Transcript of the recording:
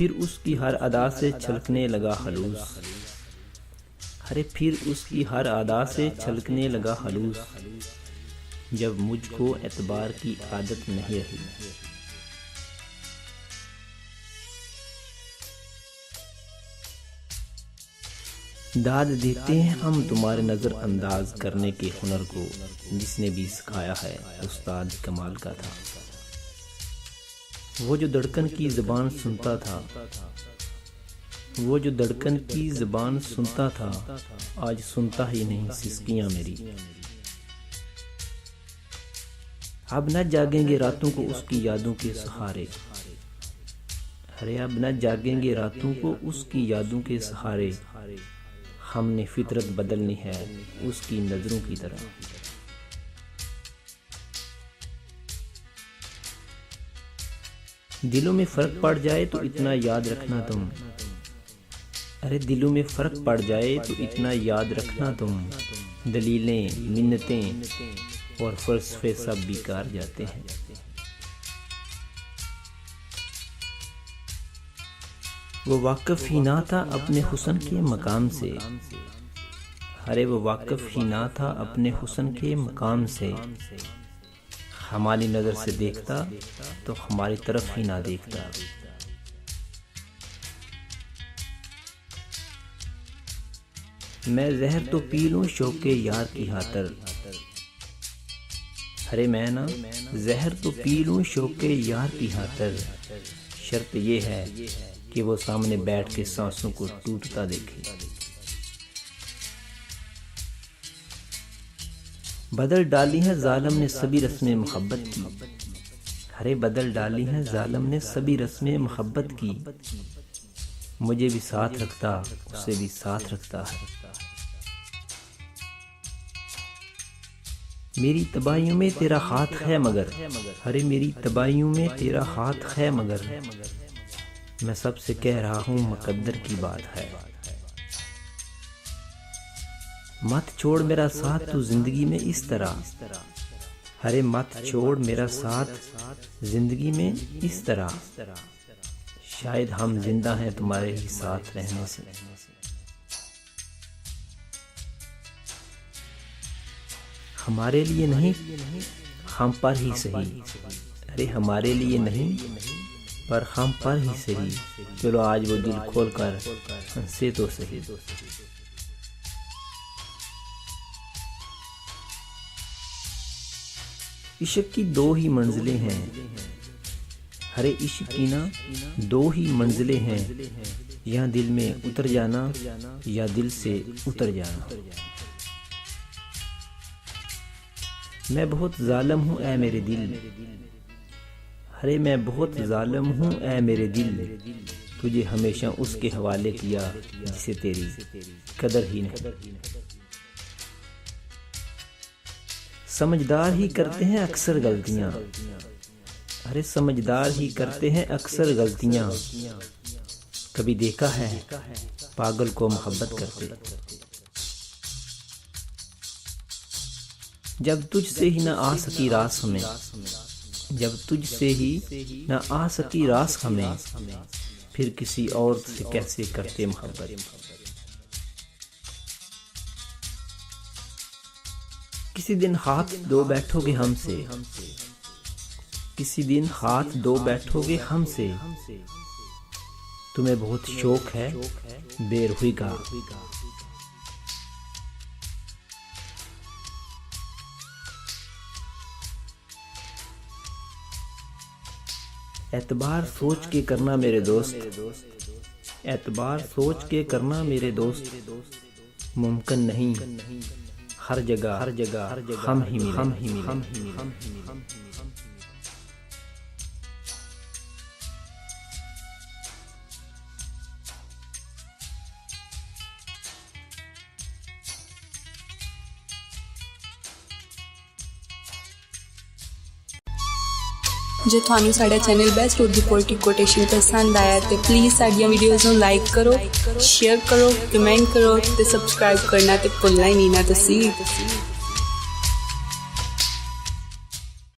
फिर उसकी हर अदा से छलकने लगा खलूस। अरे फिर उसकी हर अदा से छलकने लगा खलूस, जब मुझको एतबार की आदत नहीं रही। दाद देते हैं हम तुम्हारे नज़र अंदाज करने के हुनर को, जिसने भी सिखाया है उस्ताद कमाल का था। वो जो धड़कन की ज़बान सुनता था, वो जो धड़कन की ज़बान सुनता था, आज सुनता ही नहीं सिसकियाँ मेरी। अब न जागेंगे रातों को उसकी यादों के सहारे। अरे अब न जागेंगे रातों को उसकी यादों के सहारे, हमने फितरत बदलनी है उसकी नजरों की तरह। दिलों में फर्क पड़ जाए तो इतना याद रखना तुम। अरे दिलों में फर्क पड़ जाए तो इतना याद रखना तुम, दलीलें मिन्नतें और फलसफे सब बेकार जाते हैं। वो वाकिफ ही ना था अपने हुस्न के मकाम से। अरे वो वाकिफ ही ना था अपने हुस्न के मकाम से, हमारी नज़र से देखता तो हमारी तरफ ही ना देखता। मैं जहर तो पी लूं शौके यार की खातर। अरे मैं ना जहर तो पी लूं शौके यार की खातर, शर्त ये है कि वो सामने बैठ के सांसों को टूटता देखे। बदल डाली है जालिम ने सभी रस्में मोहब्बत की। अरे बदल डाली है जालिम ने सभी रस्में मोहब्बत की, मुझे भी साथ रखता उसे भी साथ रखता है। मेरी तबाहियों में तेरा हाथ है मगर, अरे मेरी तबाहियों में तेरा हाथ है मगर, मैं सबसे कह रहा हूँ मुकद्दर की बात है। मत छोड़ मेरा साथ तू जिंदगी में इस तरह। अरे मत छोड़ मेरा साथ जिंदगी में इस तरह, शायद हम जिंदा हैं तुम्हारे ही साथ रहने से। हमारे लिए नहीं हम पर ही सही। अरे हमारे लिए नहीं पर हम पर ही सही, चलो आज वो दिल खोल कर हंसे तो सही। इश्क की दो ही मंजिलें हैं। अरे इश्क की ना दो ही मंजिलें हैं, यहाँ दिल में उतर जाना या दिल से उतर जाना। मैं बहुत जालिम हूँ ऐ मेरे दिल। अरे मैं बहुत जालिम हूँ ऐ मेरे दिल, तुझे हमेशा उसके हवाले किया जिसे तेरी कदर ही नहीं। समझदार ही करते हैं अक्सर गलतियाँ। अरे समझदार ही करते हैं अक्सर गलतियाँ, कभी देखा है पागल को मोहब्बत करते। जब तुझसे ही न आ सकी रास हमें, जब तुझसे ही न आ सकी रास हमें, फिर किसी और से कैसे करते मोहब्बत। किसी दिन हाथ दो बैठोगे हमसे, किसी दिन हाथ दो बैठोगे हमसे, तुम्हें बहुत शौक है बेरुखी का। एतबार सोच के करना मेरे दोस्त, एतबार सोच के करना मेरे दोस्त, मुमकिन नहीं हर जगह हम ही मिले। जे थानू साडा channel best Urdu poetic quotation पसंद आया तो प्लीज़ साडियां वीडियोज़ नूं लाइक करो, शेयर करो, कमेंट करो ते सब्सक्राइब करना ते भुलना ही नहीं ना तुसीं।